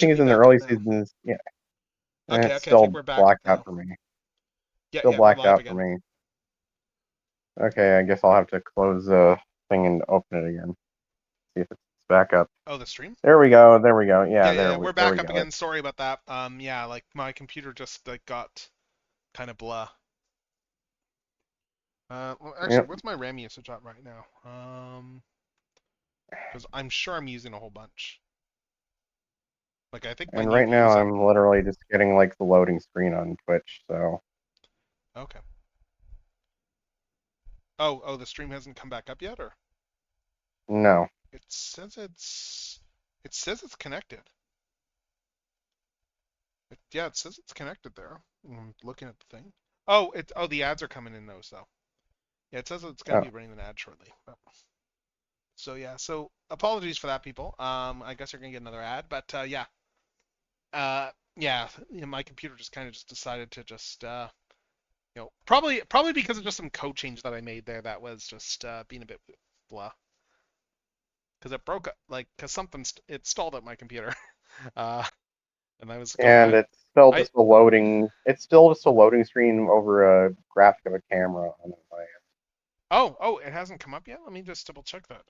Should is be in the back up early now. seasons. Yeah, and Okay, it's okay, I think still we're back up blacked out now. for me. Yeah, Still yeah, we're blacked live out for again. me. Okay, I guess I'll have to close the thing and open it again. See if it's back up. Oh, the stream? There we go. There we go. Yeah, Yeah, yeah, yeah, we're there back we up go. again. Sorry about that. Yeah, like my computer just like got kind of blah. Well, actually, Yep. what's my RAM usage at right now? Because I'm sure I'm using a whole bunch. Like I think my And new right now view's at. I'm literally just getting like the loading screen on Twitch. So Okay. Oh, the stream hasn't come back up yet, or no. it says it's connected. Yeah, it says it's connected there. I'm looking at the thing. Oh, the ads are coming in those though. Yeah, it says it's gonna Oh, be running an ad shortly. So yeah, so apologies for that, people. I guess you're gonna get another ad, but yeah, yeah, my computer just kind of just decided to just probably because of just some code change that I made there that was just being a bit blah, because it broke like because something it stalled at my computer, uh, and I was going and I it's still I just a loading. It's still just a loading screen over a graphic of a camera on my. oh it hasn't come up yet. Let me just double check that.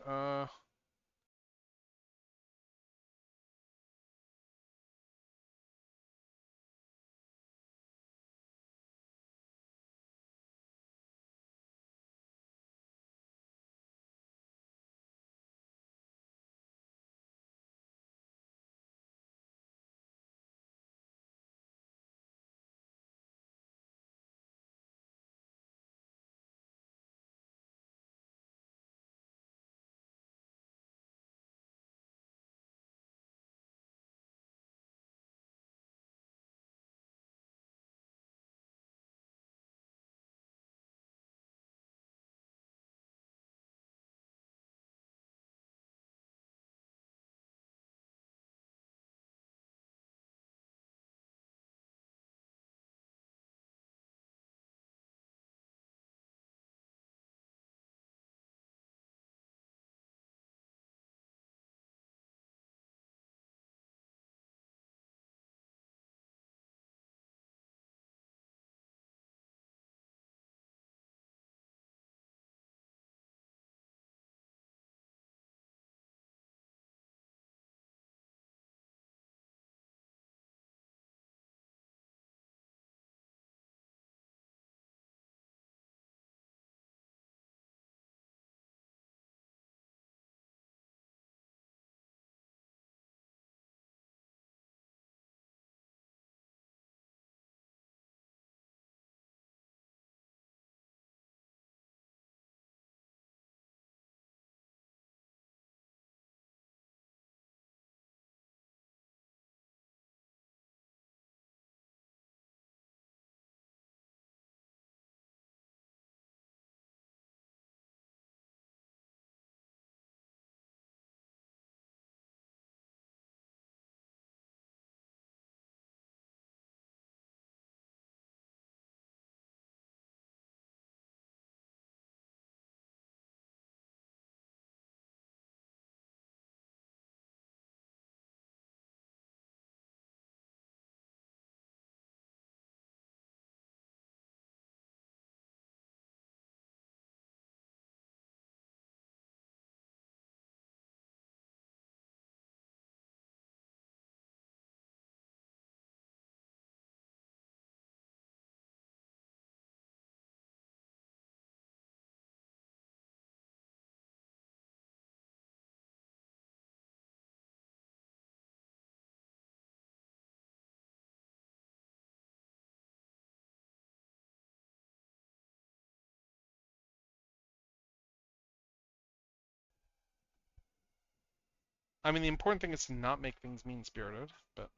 I mean the important thing is to not make things mean spirited, but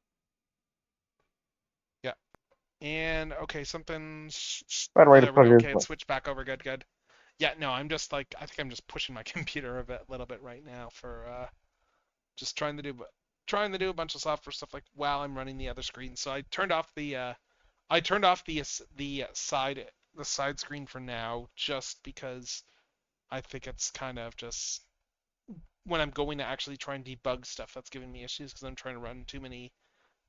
yeah. And okay, By the Oh, way, to there we put go. it is, Okay, it switched back over. Good, good. Yeah, no, I'm just like I think I'm just pushing my computer a little bit right now for just trying to do a bunch of software stuff like while I'm running the other screen. So I turned off the side screen for now just because I think it's kind of just when I'm going to actually try and debug stuff that's giving me issues because I'm trying to run too many.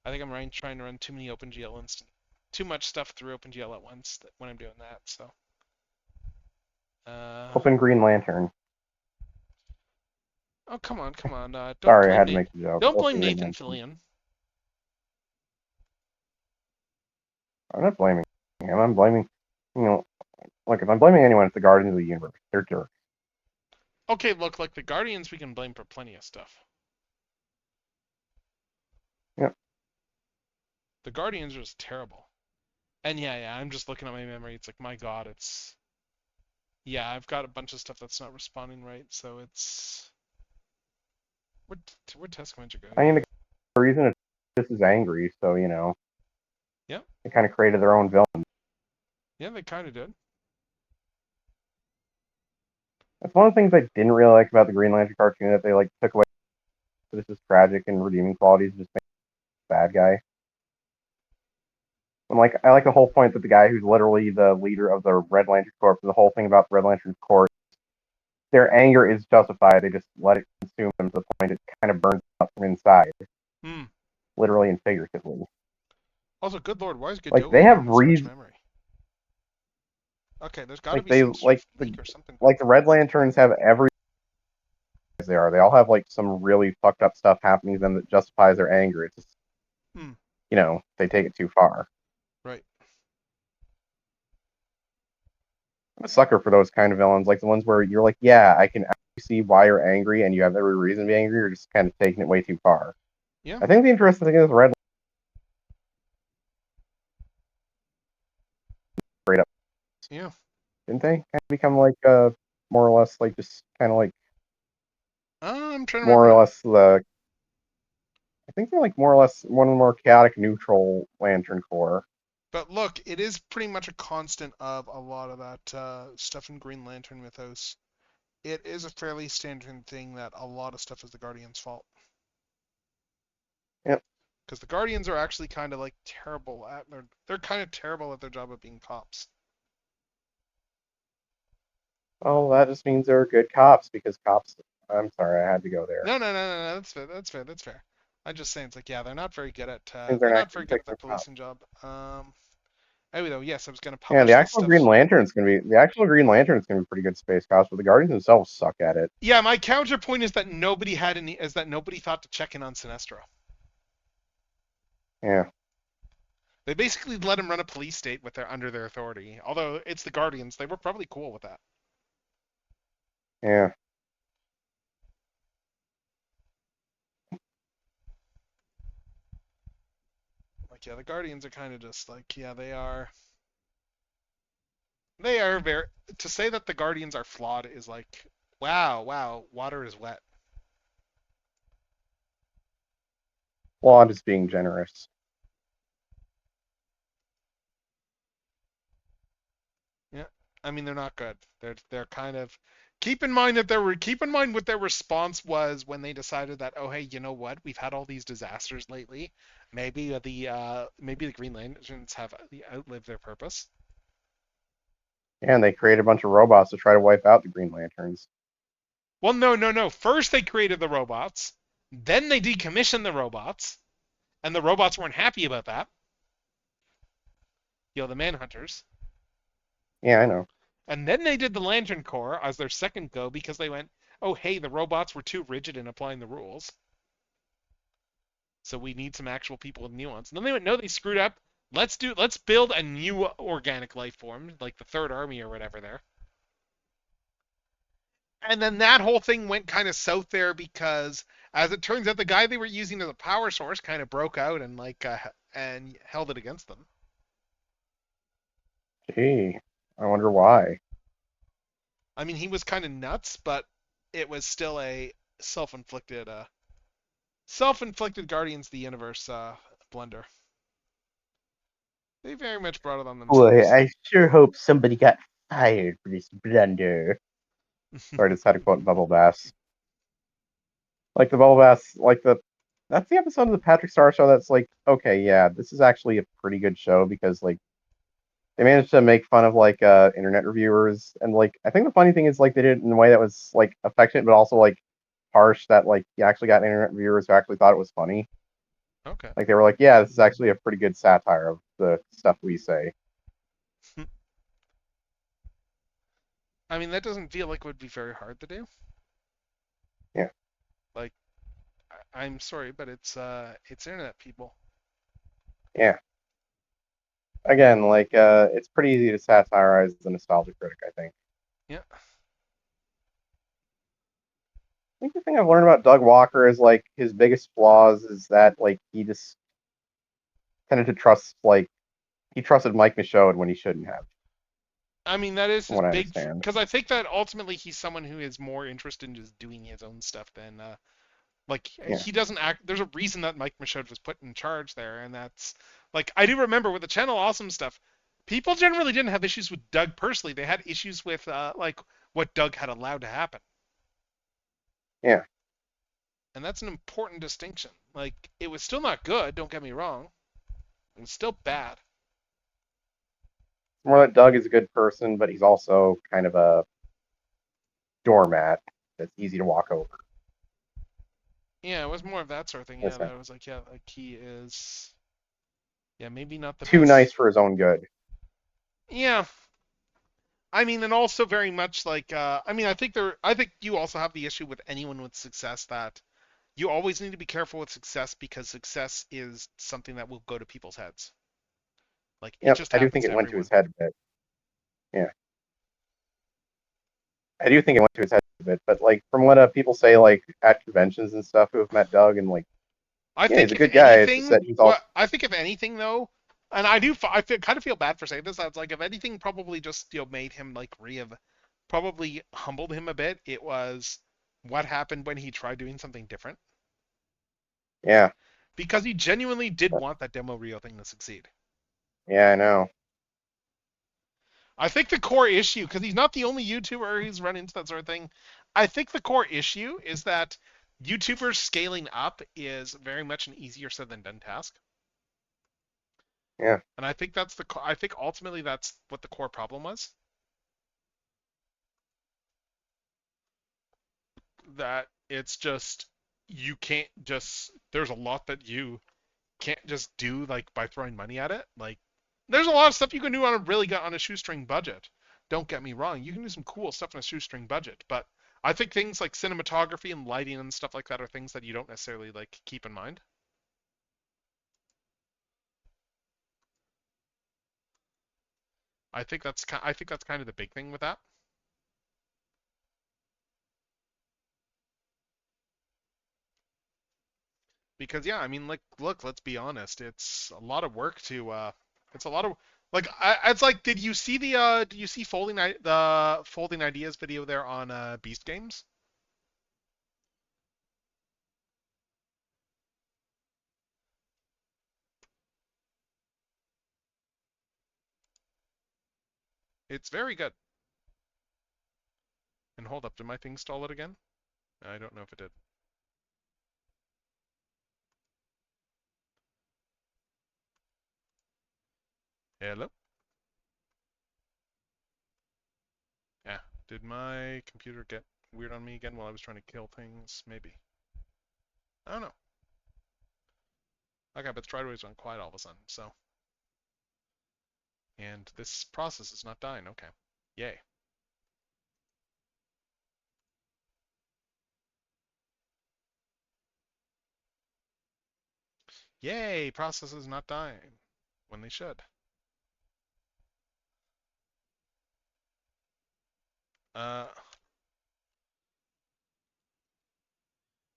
I think I'm trying to run too many OpenGL too much stuff through OpenGL at once when I'm doing that. So, uh, Open Green Lantern. oh come on, come on. Sorry, I had to make the joke. Don't blame Open Green Nathan Lantern. Fillion. I'm not blaming him. I'm blaming, look, if I'm blaming anyone, it's the Guardians of the Universe. They're jerks. Okay, look, like the Guardians, we can blame for plenty of stuff. Yep. The Guardians are just terrible. And yeah, I'm just looking at my memory. It's like, my God, it's yeah, I've got a bunch of stuff that's not responding right. So it's where'd test commander go? I Yeah, mean, the reason it's just is angry, so, yeah, they kind of created their own villain. yeah. They kind of did. That's one of the things I didn't really like about the Green Lantern cartoon, that they, like, took away this is tragic and redeeming qualities, just make a bad guy. And, like, I like the whole point that the guy who's literally the leader of the Red Lantern Corps, the whole thing about the Red Lantern Corps, their anger is justified. They just let it consume them to the point it kind of burns up from inside, Hmm. literally and figuratively. Also, good Lord, why is Like they Godot have having so much reason, memory? Okay, there's got to like be they some sort of the leak or something going like the on. Red Lanterns have every they are. They all have like some really fucked up stuff happening to them that justifies their anger. It's just Hmm. they take it too far. Right. I'm a sucker for those kind of villains, like the ones where you're like, yeah, I can actually see why you're angry and you have every reason to be angry. You're just kind of taking it way too far. Yeah. I think the interesting thing is Red straight up, Yeah. didn't they? Kind of become like more or less like just kind of like I'm trying to more remember or now. less the I think they're like more or less one of the more chaotic neutral Lantern Corps. But look, it is pretty much a constant of a lot of that stuff in Green Lantern mythos. It is a fairly standard thing that a lot of stuff is the Guardians' fault. Yep. Because the Guardians are actually kind of like terrible at they're kind of terrible at their job of being cops. Well, that just means they're good cops because cops. I'm sorry, I had to go there. No. That's fair. That's fair. That's fair. I'm just saying it's like yeah, Means they're they're not not very good at their effective cops. policing job. Anyway though, yes, I was gonna Yeah, publish this stuff. The actual Green Lantern's gonna be pretty good space cops, but the Guardians themselves suck at it. Yeah, my counterpoint is that nobody thought to check in on Sinestro. Yeah, They basically let him run a police state under their authority. Although it's the Guardians, they were probably cool with that. yeah. Like yeah, the Guardians are kind of just like yeah, they are very to say that the Guardians are flawed is like wow, water is wet. Well, I'm just being generous. Yeah. I mean they're not good. They're kind of keep in mind what their response was when they decided that oh hey, you know what? We've had all these disasters lately. Maybe the Green Lanterns have outlived their purpose. Yeah, and they create a bunch of robots to try to wipe out the Green Lanterns. Well, no. First they created the robots, then they decommissioned the robots, and the robots weren't happy about that. The Manhunters. Yeah, I know. And then they did the Lantern Corps as their second go because they went, oh hey, the robots were too rigid in applying the rules. So we need some actual people with nuance. And then they went, no, they screwed up. Let's build a new organic life form, like the Third Army or whatever there. And then that whole thing went kind of south there because, as it turns out, the guy they were using as a power source kind of broke out and and held it against them. Gee, I wonder why. I mean, he was kind of nuts, but it was still a self-inflicted, uh, self-inflicted Guardians of the Universe blunder. They very much brought it on Boy, themselves. I sure hope somebody got fired for this blunder. Sorry, I just had to quote Bubble Bass. Like the Bubble Bass, that's the episode of the Patrick Star Show that's like, okay, yeah, this is actually a pretty good show because like they managed to make fun of like internet reviewers and like I think the funny thing is like they did it in a way that was like affectionate but also like harsh that like you actually got internet reviewers who actually thought it was funny. Okay. Like they were like, yeah, this is actually a pretty good satire of the stuff we say. I mean, that doesn't feel like it would be very hard to do. Yeah, Like, I'm sorry, but it's internet people. yeah. Again, like it's pretty easy to satirize the nostalgia critic. I think. Yeah. I think the thing I've learned about Doug Walker is like his biggest flaws is that like he just tended to trust like he trusted Mike Michaud when he shouldn't have, I mean, that is from his what I big, understand. because I think that ultimately he's someone who is more interested in just doing his own stuff than like Yeah, he doesn't act. There's a reason that Mike Michaud was put in charge there, and that's like I do remember with the Channel Awesome stuff, people generally didn't have issues with Doug personally. They had issues with like what Doug had allowed to happen, yeah. and that's an important distinction. Like it was still not good. Don't get me wrong. It was still bad. More that Doug is a good person, but he's also kind of a doormat that's easy to walk over. Yeah, it was more of that sort of thing. Yeah, Listen, that was like yeah, like he is. Yeah, maybe not the too best. nice for his own good. Yeah, I mean, and also very much like I mean, I think you also have the issue with anyone with success that you always need to be careful with success because success is something that will go to people's heads. Like it Yep, just I do happens think to it went to everyone. his head a bit. Yeah, I do think it went to his head a bit. But like from what people say, like at conventions and stuff, who have met Doug and like, I yeah, he's think a if good guy. It's just anything, that he's also what I think if anything though, and I feel kind of feel bad for saying this. That's like if anything, probably just made him like probably humbled him a bit. It was what happened when he tried doing something different yeah, because he genuinely did but, want that demo reel thing to succeed. yeah, I know. I think the core issue, because he's not the only YouTuber who's run into that sort of thing, I think the core issue is that YouTubers scaling up is very much an easier said than done task. Yeah, And I think I think ultimately that's what the core problem was. That it's just you can't just there's a lot that you can't just do like by throwing money at it. Like there's a lot of stuff you can do on a shoestring budget. Don't get me wrong, you can do some cool stuff on a shoestring budget, but I think things like cinematography and lighting and stuff like that are things that you don't necessarily like keep in mind. I think that's kind of the big thing with that. Because yeah, I mean like look, let's be honest, it's a lot of work to it's a lot of like it's like did you see the folding ideas video there on Beast Games? It's very good. And hold up, did my thing stall it again? I don't know if it did. Hello? Yeah. Did my computer get weird on me again while I was trying to kill things? Maybe. I don't know. Okay, but the Tridoids went quiet all of a sudden, so. And this process is not dying. Okay. Yay. Yay! Process is not dying. When they should. Uh,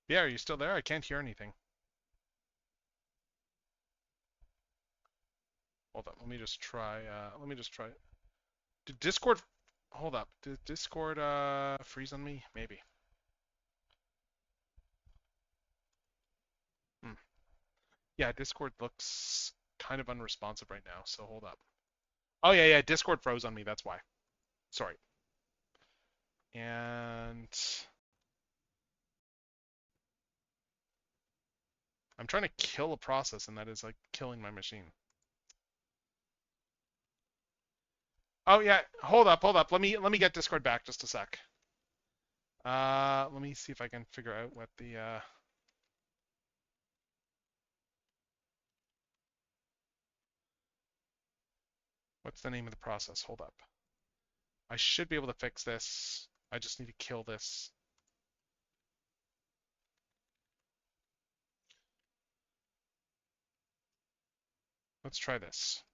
yeah, are you still there? I can't hear anything. Hold on, let me just try. Did Discord, hold up, did Discord, freeze on me? Maybe. Hmm. Yeah, Discord looks kind of unresponsive right now, so hold up. Oh yeah, yeah, Discord froze on me, that's why. Sorry. And I'm trying to kill a process and that is like killing my machine. Oh yeah, hold up. Let me get Discord back just a sec. Let me see if I can figure out what the What's the name of the process? Hold up. I should be able to fix this. I just need to kill this. Let's try this.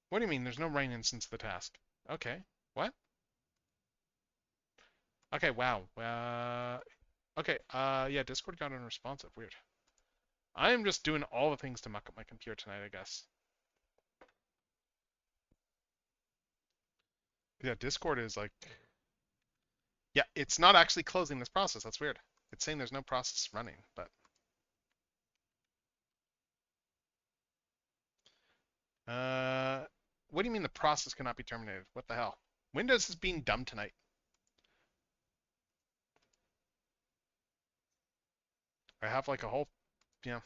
What do you mean? There's no rain instance of the task. Okay. What? Okay, wow. Okay, yeah, Discord got unresponsive. Weird. I am just doing all the things to muck up my computer tonight, I guess. Yeah, Discord is like... Yeah, it's not actually closing this process. That's weird. It's saying there's no process running, but... what do you mean the process cannot be terminated? What the hell? Windows is being dumb tonight. I have like a whole... Yeah.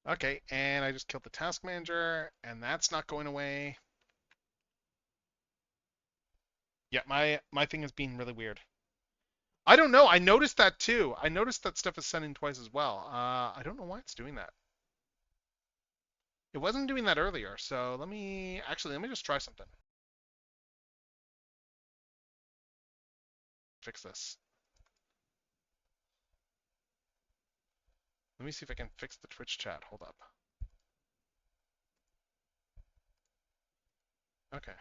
Okay, and I just killed the task manager, and that's not going away. Yeah, my thing is being really weird. I don't know. I noticed that too. I noticed that stuff is sending twice as well. I don't know why it's doing that. It wasn't doing that earlier, so let me just try something. Fix this. Let me see if I can fix the Twitch chat. Hold up. Okay.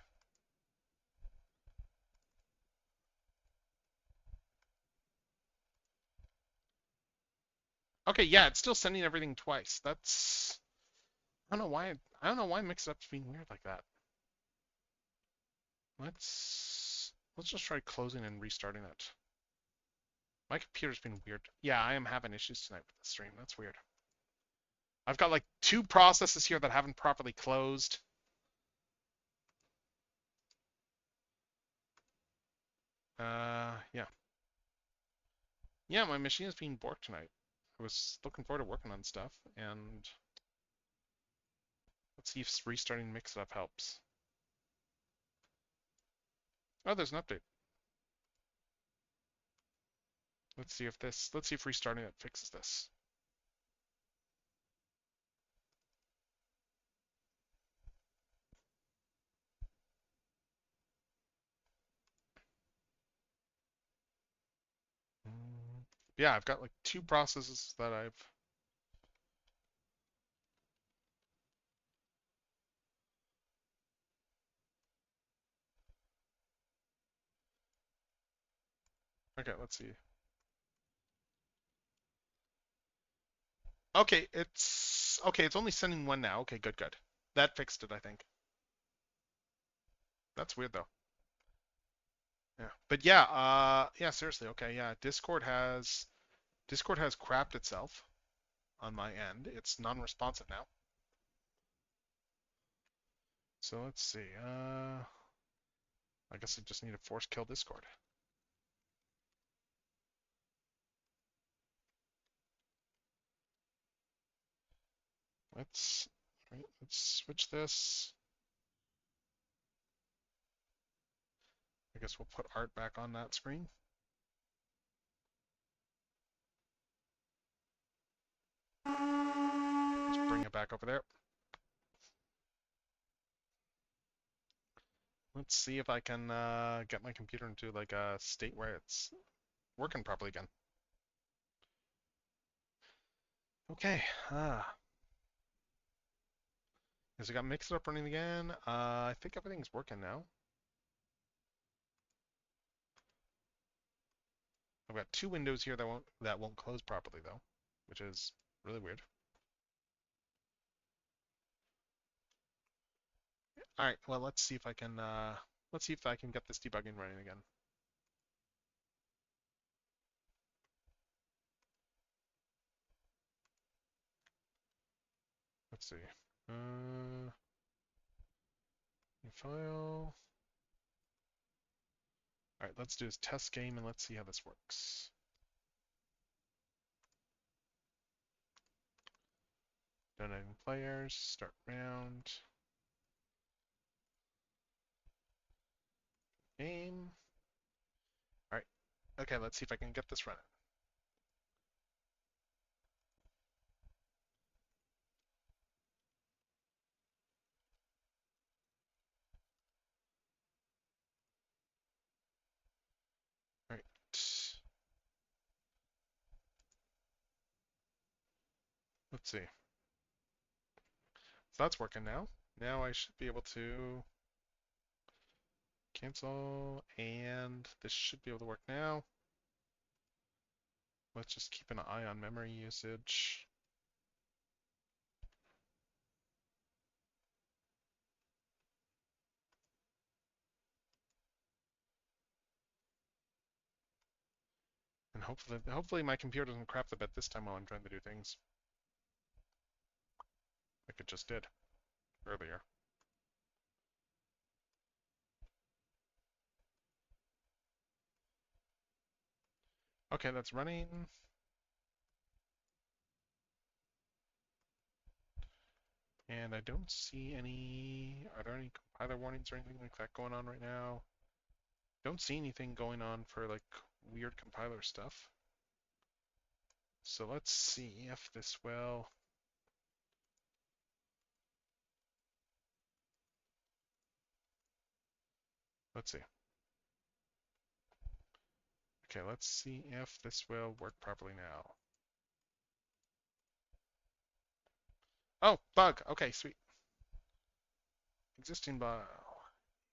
Okay, yeah, it's still sending everything twice. That's I don't know why Mix It Up's being weird like that. Let's just try closing and restarting it. My computer's been weird. Yeah, I am having issues tonight with the stream. That's weird. I've got like two processes here that haven't properly closed. Yeah. Yeah, my machine is being borked tonight. I was looking forward to working on stuff, and let's see if restarting Mix It Up helps. Oh, there's an update. Let's see if restarting it fixes this. Yeah, I've got like two processes that I've... Okay, let's see. Okay, it's only sending one now. Okay, good, good. That fixed it, I think. That's weird though. Yeah. But yeah, yeah, seriously, okay, yeah. Discord has crapped itself on my end. It's non-responsive now. So let's see. I guess I just need to force kill Discord. Let's switch this. I guess we'll put art back on that screen. Let's bring it back over there. Let's see if I can get my computer into like a state where it's working properly again. Okay. Has it got Mix It Up running again? I think everything's working now. I've got two windows here that won't close properly though, which is really weird. All right, well let's see if I can get this debugging running again. Let's see. New file. All right, let's do this test game and let's see how this works. Donating players, start round. Game. All right. Okay, let's see if I can get this running. All right. Let's see. So that's working now. Now I should be able to cancel, and this should be able to work now. Let's just keep an eye on memory usage. And hopefully my computer doesn't crap the bed this time while I'm trying to do things. Like it just did earlier. Okay, that's running. And I don't see any. Are there any compiler warnings or anything like that going on right now? Don't see anything going on for like weird compiler stuff. So let's see if this will. Let's see. Okay, let's see if this will work properly now. Oh, bug. Okay, sweet. Existing bug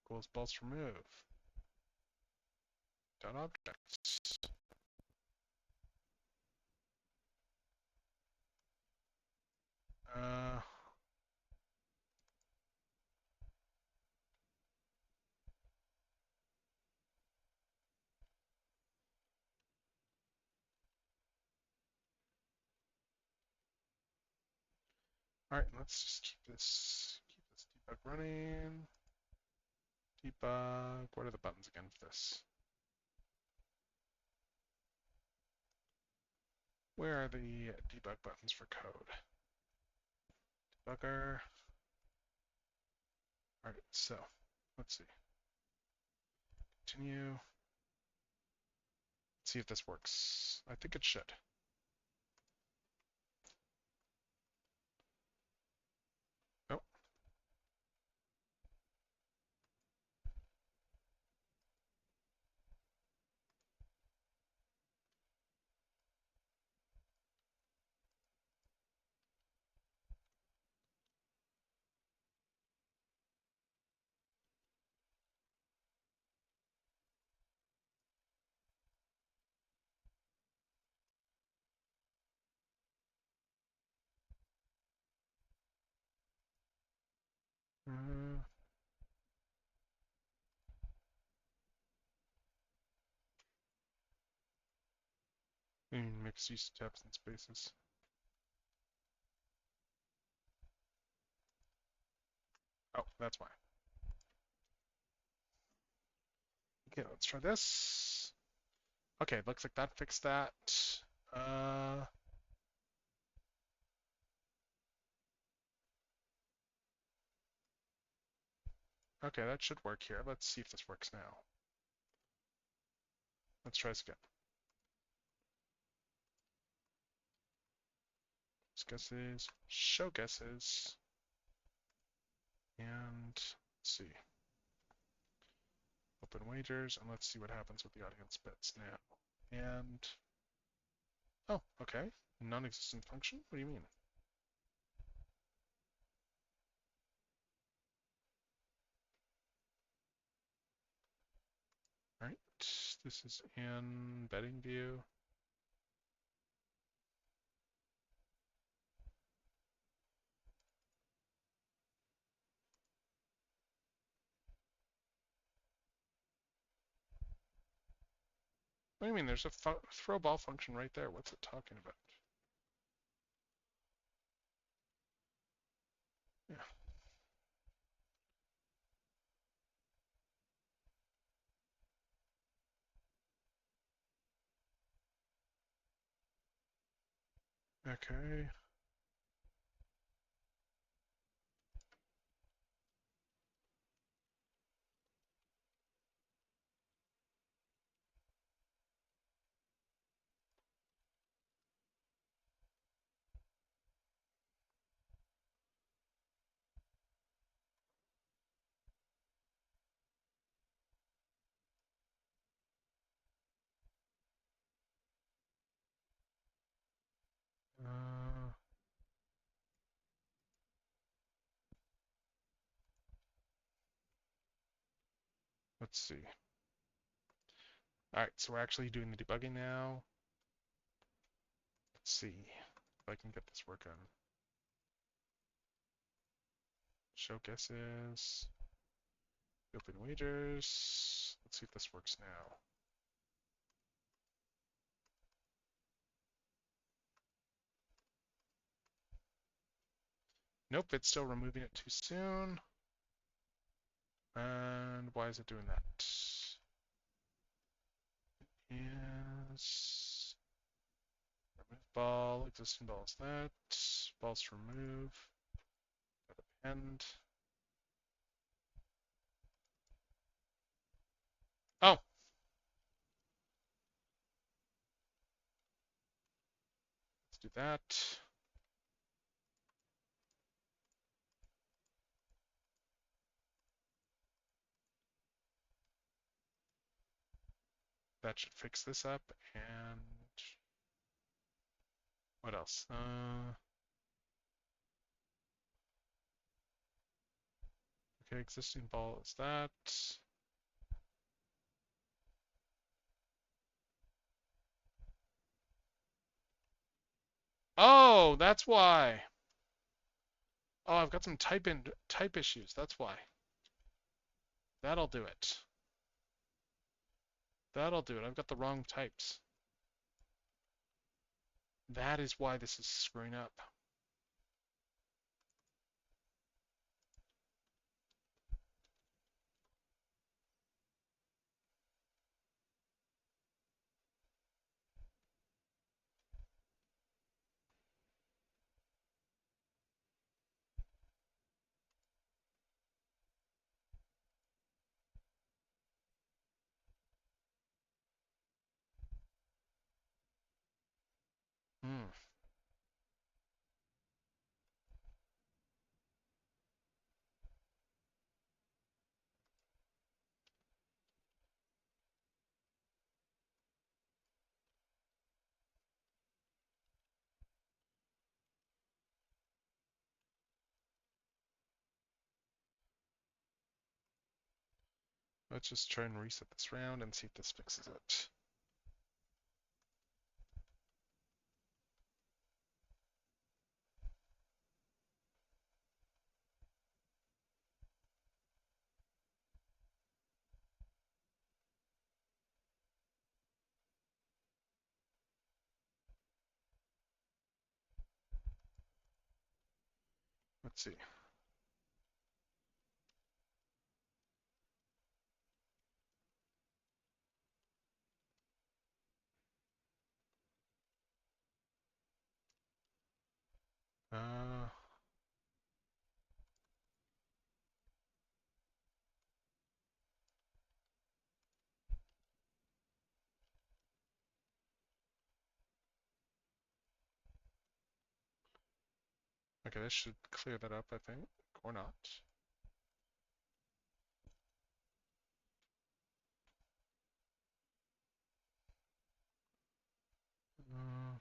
equals bolts remove. Dot objects. Uh, all right, let's just keep this debug running. Debug. What are the buttons again for this? Where are the debug buttons for code? Debugger. All right, so let's see. Continue. Let's see if this works. I think it should. Oh, uh, mixed use tabs and spaces. Oh, that's why. Okay, let's try this. Okay, looks like that fixed that. Uh, okay, that should work here. Let's see if this works now. Let's try this again. Guesses, show guesses, and let's see. Open wagers, and let's see what happens with the audience bits now. And, oh, okay. Non-existent function? What do you mean? All right, this is in betting view. What do you mean? There's a throw ball function right there. What's it talking about? Yeah. Okay. Let's see. All right, so we're actually doing the debugging now. Let's see if I can get this working. Show guesses. Open wagers. Let's see if this works now. Nope, it's still removing it too soon. And why is it doing that? Yes. Remove ball. Existing ball is that. Balls to remove. Append. Oh, let's do that. That should fix this up. And what else? Okay, existing ball is that. Oh, that's why. Oh, I've got some type issues. That's why. That'll do it. That'll do it. I've got the wrong types. That is why this is screwing up. Hmm. Let's just try and reset this round and see if this fixes it. Let's see. Uh, okay, this should clear that up, I think, or not. Uh,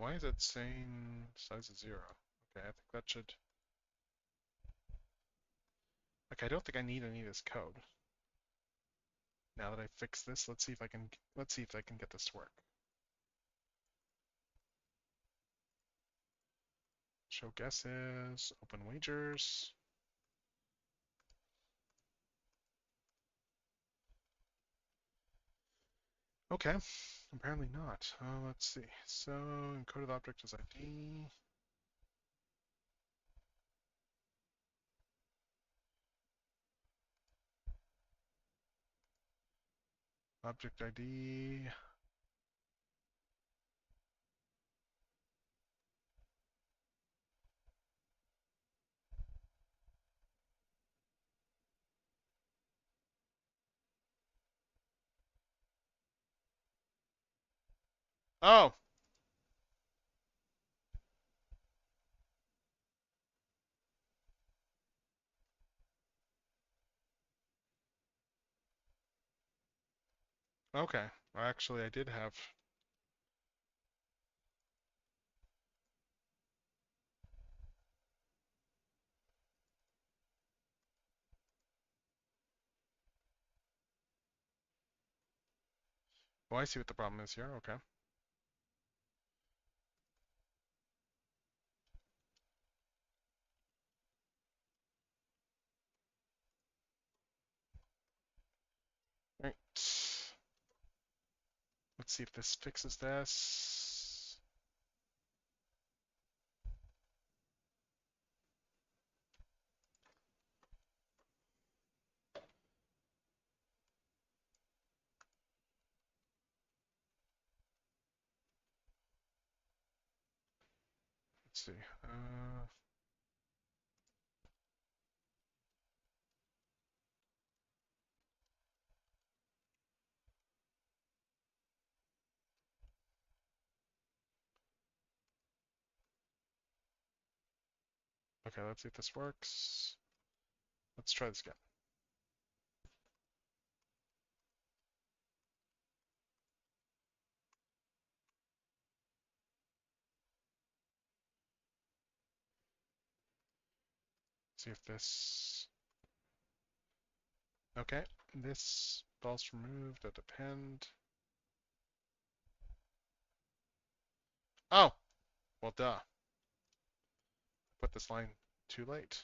why is it saying size is 0? Okay, I think that should. Okay, I don't think I need any of this code. Now that I fixed this, let's see if I can. Let's see if I can get this to work. Show guesses. Open wagers. Okay, apparently not. Let's see. So encoded object is ID. Object ID. Oh, Okay. Actually, I did have. Oh, I see what the problem is here. Okay. Right. Let's see if this fixes this. Let's see. Okay, let's see if this works. Let's try this again. See if this. Okay, this ball's removed at the pend. Oh, well, duh. Put this line too late.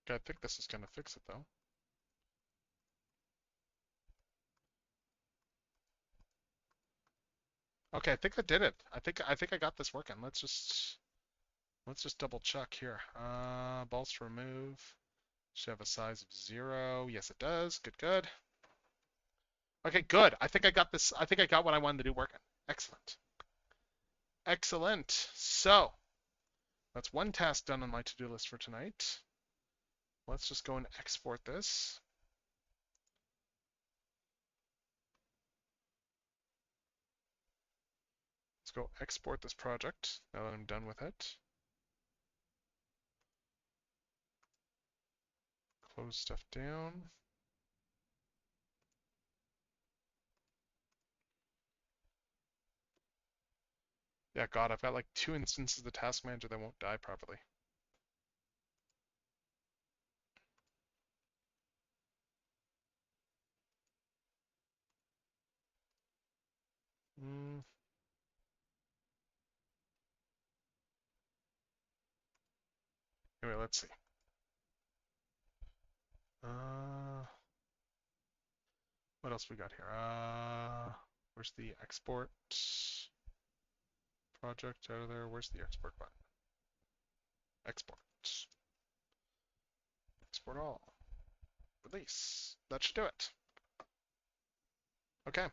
Okay, I think this is gonna fix it though. Okay, I think that did it. I think I got this working. Let's just double check here. Balls to remove. Should have a size of 0. Yes, it does. Good, good. Okay, good. I think I got this. I think I got what I wanted to do working. Excellent. Excellent. So, that's one task done on my to-do list for tonight. Let's just go and export this. Let's go export this project now that I'm done with it. Close stuff down. Yeah, God, I've got like 2 instances of the task manager that won't die properly. Mm. Anyway, let's see. Uh, what else we got here? Where's the export project out of there? Where's the export button? Export. Export all. Release. That should do it. Okay.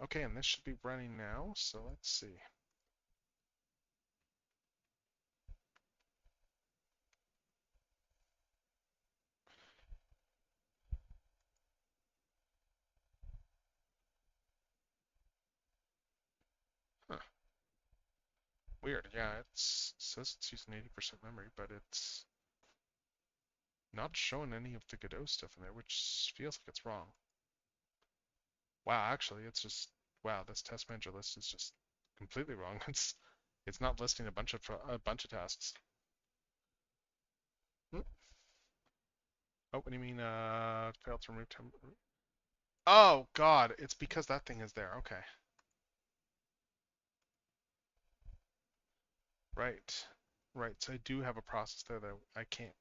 Okay, and this should be running now, so let's see. Huh. Weird. Yeah, it says it's using 80% memory, but it's not showing any of the Godot stuff in there, which feels like it's wrong. Wow, actually, it's just wow. This test manager list is just completely wrong. It's not listing a bunch of tasks. Hmm. Oh, what do you mean? Failed to remove temp. Oh God, it's because that thing is there. Okay, right, right. So I do have a process there that I can't.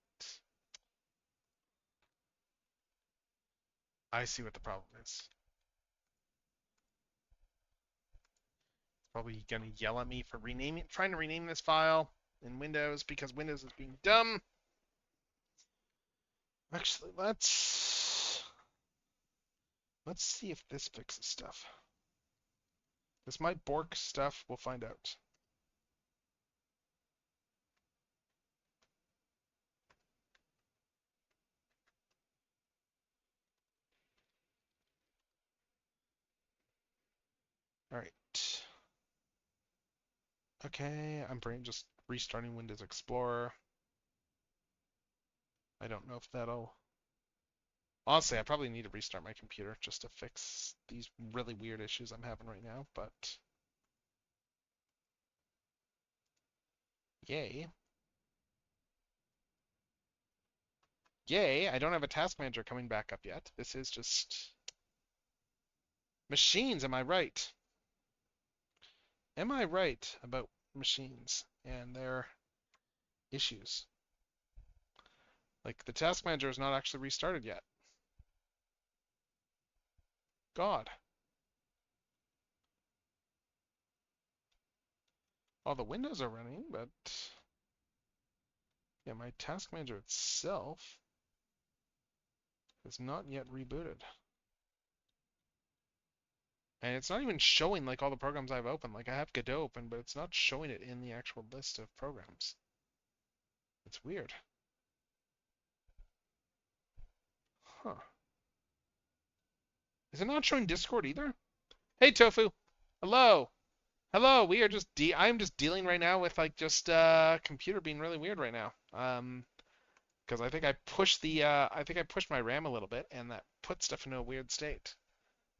I see what the problem is. Probably gonna yell at me for trying to rename this file in Windows because Windows is being dumb. Actually, let's see if this fixes stuff. This might bork stuff. We'll find out. Okay, I'm just restarting Windows Explorer. I don't know if that'll. Honestly, I probably need to restart my computer just to fix these really weird issues I'm having right now, but yay. Yay, I don't have a task manager coming back up yet. This is just machines, am I right? Am I right about machines and their issues? Like, the task manager is not actually restarted yet. God. All the windows are running, but yeah, my task manager itself is not yet rebooted. And it's not even showing like all the programs I've opened. Like I have Godot open, but it's not showing it in the actual list of programs. It's weird. Huh. Is it not showing Discord either? Hey Tofu. Hello. Hello. We are just I'm just dealing right now with like just computer being really weird right now. Because I think I pushed I think I pushed my RAM a little bit and that put stuff in a weird state.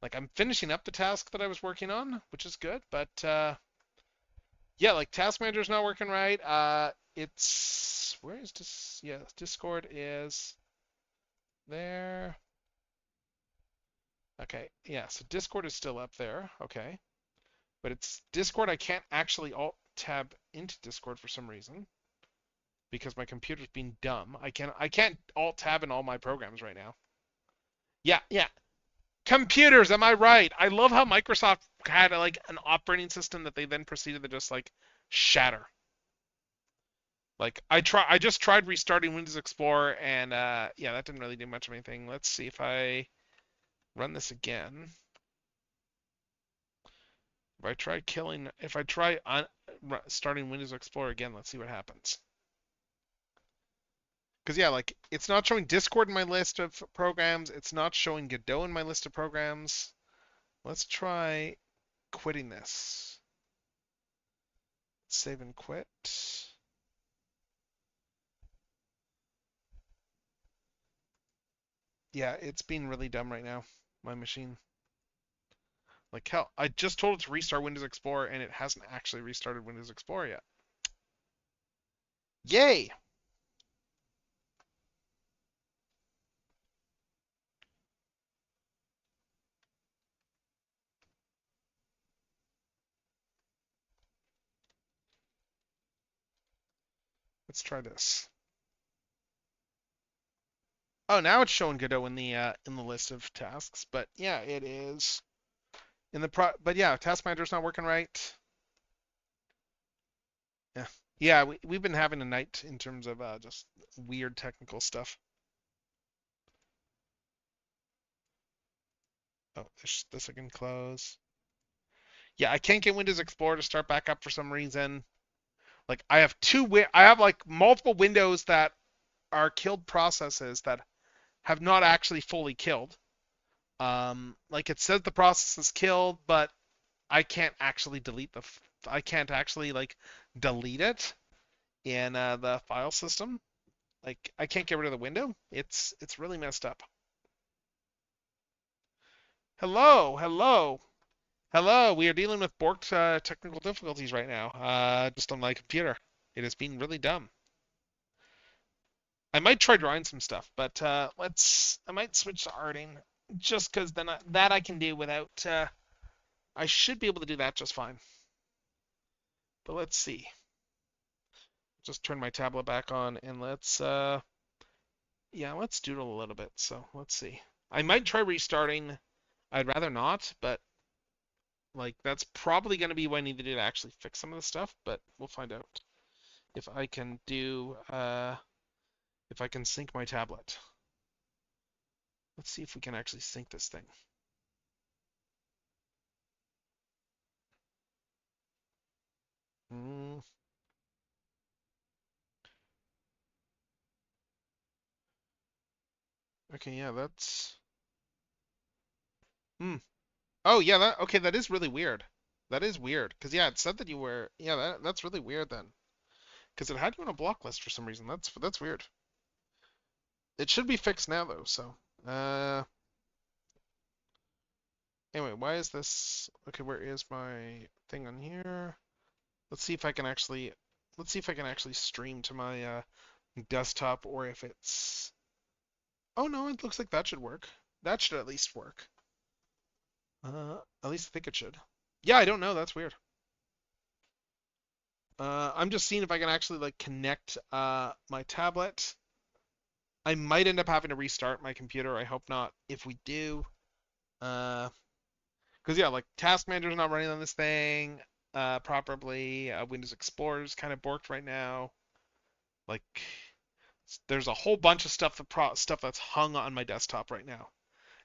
Like I'm finishing up the task that I was working on, which is good, but yeah, like task manager's not working right. It's where is this? Yeah, Discord is there. Okay, yeah, so Discord is still up there. Okay, but it's Discord. I can't actually alt tab into Discord for some reason because my computer's being dumb. I can't alt tab in all my programs right now. Yeah, yeah. Computers, am I right? I love how Microsoft had like an operating system that they then proceeded to just like shatter. Like I just tried restarting Windows Explorer and yeah, that didn't really do much of anything. Let's see if I run this again. If I try starting Windows Explorer again, let's see what happens. Because yeah, like it's not showing Discord in my list of programs. It's not showing Godot in my list of programs. Let's try quitting this. Save and quit. Yeah, it's being really dumb right now, my machine. Like hell, I just told it to restart Windows Explorer and it hasn't actually restarted Windows Explorer yet. Yay! Let's try this. Oh, now it's showing Godot in the list of tasks, but yeah, it is in the but yeah, task manager's not working right. Yeah. Yeah, we've been having a night in terms of just weird technical stuff. Oh, this I can close. Yeah, I can't get Windows Explorer to start back up for some reason. Like I have like multiple windows that are killed processes that have not actually fully killed. Like it says the process is killed, but I can't actually I can't actually like delete it in the file system. Like I can't get rid of the window. It's really messed up. Hello, hello, hello. We are dealing with borked technical difficulties right now. Just on my computer. It is being really dumb. I might try drawing some stuff, but I might switch to arting just because then that I can do without. I should be able to do that just fine. But let's see. Just turn my tablet back on and let's yeah, let's doodle a little bit. So let's see. I might try restarting. I'd rather not, but like that's probably going to be what I need to do to actually fix some of the stuff. But we'll find out if I can do if I can sync my tablet. Let's see if we can actually sync this thing. Mm, okay, yeah, that's. Hmm. Oh yeah, that okay. That is really weird. That is weird. Cause yeah, it said that you were. Yeah, that's really weird then. Cause it had you on a block list for some reason. That's weird. It should be fixed now though. So, uh, anyway, why is this? Okay, where is my thing on here? Let's see if I can actually. Let's see if I can actually stream to my desktop or if it's. Oh no, it looks like that should work. That should at least work. At least I think it should. Yeah, I don't know. That's weird. I'm just seeing if I can actually like connect my tablet. I might end up having to restart my computer. I hope not. If we do, uh, because yeah, like Task Manager's not running on this thing properly. Windows Explorer's kind of borked right now. Like, there's a whole bunch of stuff that's hung on my desktop right now.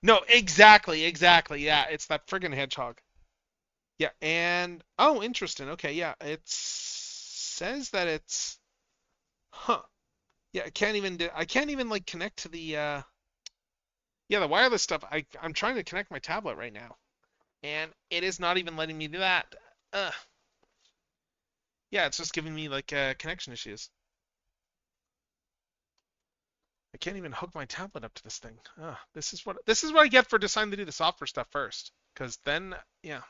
No, exactly. Yeah, it's that friggin' hedgehog. Yeah, and oh, interesting. Okay, yeah, it says that it's huh. Yeah, I can't even like connect to the yeah, the wireless stuff. I'm trying to connect my tablet right now, and it is not even letting me do that. Uh, yeah, it's just giving me like connection issues. I can't even hook my tablet up to this thing. This is what I get for deciding to do the software stuff first. Cause then yeah,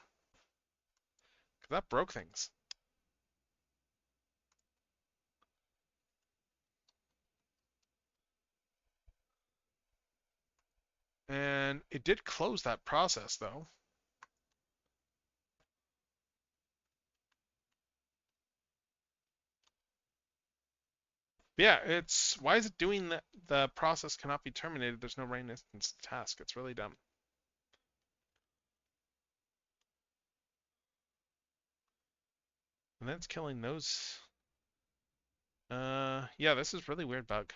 'cause that broke things. And it did close that process though. But yeah, it's why is it doing that? The process cannot be terminated. There's no rain instance task. It's really dumb. And then it's killing those. Yeah, this is really weird bug.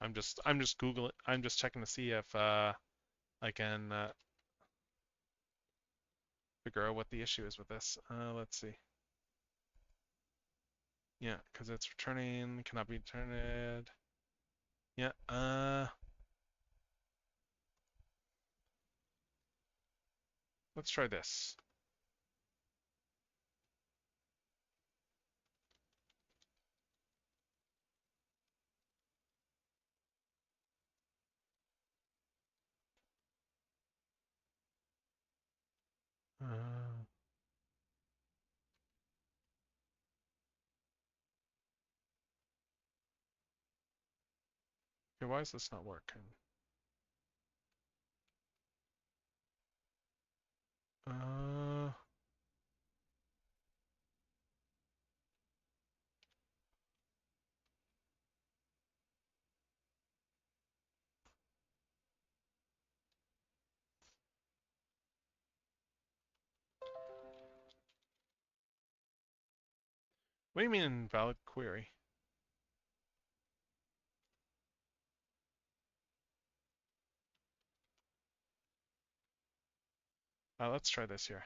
I'm just Googling. I'm just checking to see if I can figure out what the issue is with this. Let's see. Yeah, because it's returning cannot be returned. Yeah. Let's try this. Uh, okay, why is this not working? Uh, what do you mean invalid query? Let's try this here.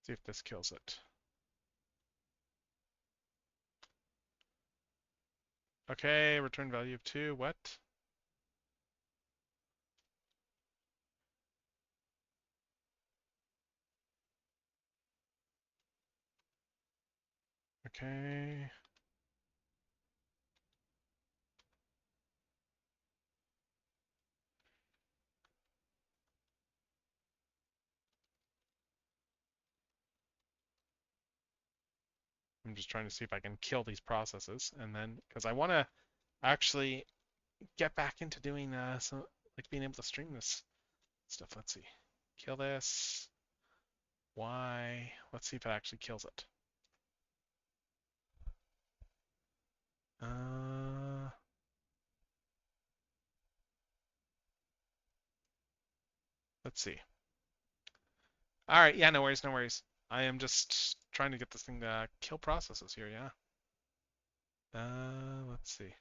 See if this kills it. Okay, return value of 2. What? Okay. I'm just trying to see if I can kill these processes and then because I want to actually get back into doing so like being able to stream this stuff. Let's see. Kill this. Why? Let's see if it actually kills it. Uh, let's see. All right, yeah, no worries, no worries. I am just trying to get this thing to kill processes here, yeah. Let's see.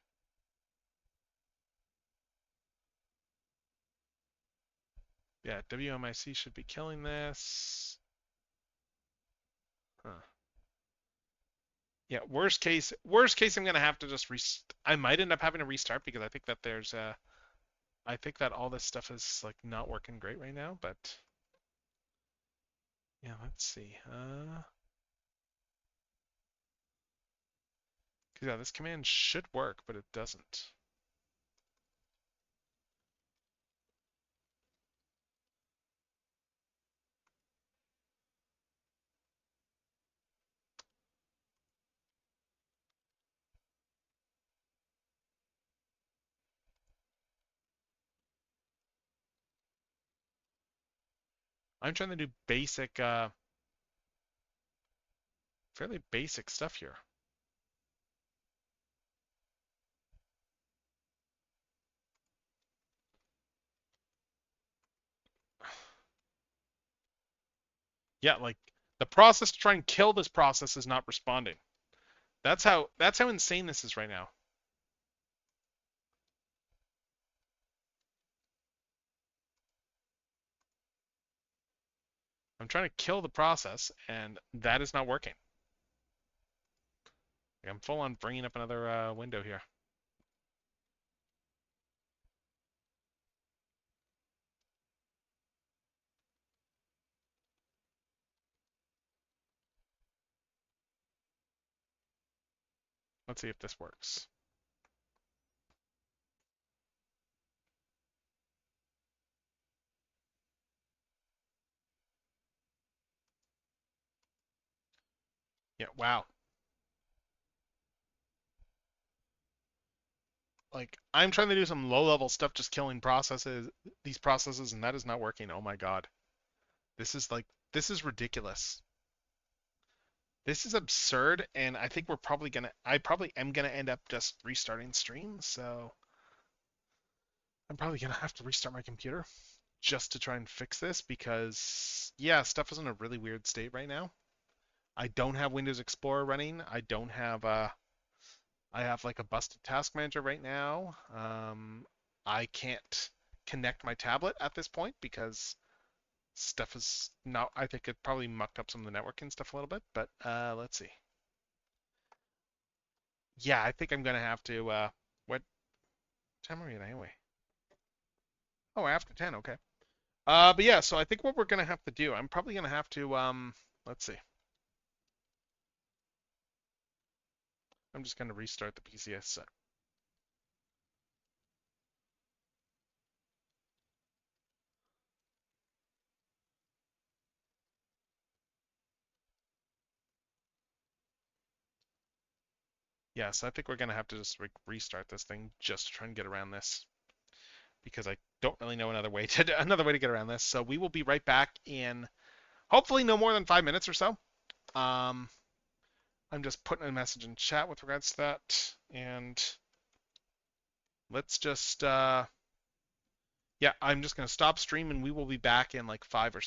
Yeah, WMIC should be killing this. Huh. Yeah, worst case, I'm gonna have to just I might end up having to restart because I think that I think that all this stuff is like not working great right now. But yeah, let's see. 'Cause yeah, this command should work, but it doesn't. I'm trying to do fairly basic stuff here. Yeah, like the process to try and kill this process is not responding. That's how insane this is right now. I'm trying to kill the process, and that is not working. I'm full on bringing up another window here. Let's see if this works. Yeah, wow. Like I'm trying to do some low level stuff just killing these processes, and that is not working. Oh my god. This is ridiculous. This is absurd, and I think I probably am gonna end up just restarting stream, so I'm probably gonna have to restart my computer just to try and fix this because yeah, stuff is in a really weird state right now. I don't have Windows Explorer running. I have like a busted task manager right now. I can't connect my tablet at this point because stuff is not. I think it probably mucked up some of the networking stuff a little bit, but let's see. Yeah, I think I'm gonna have to. What time are we at anyway? Oh, after 10. Okay. But yeah, so I think what we're gonna have to do, I'm probably gonna have to. Let's see. I'm just gonna restart the PCS. Yeah, so I think we're gonna have to just restart this thing just to try and get around this because I don't really know another way to get around this. So we will be right back in hopefully no more than 5 minutes or so. Um, I'm just putting a message in chat with regards to that, and let's just yeah, I'm just gonna stop stream and we will be back in like 5 or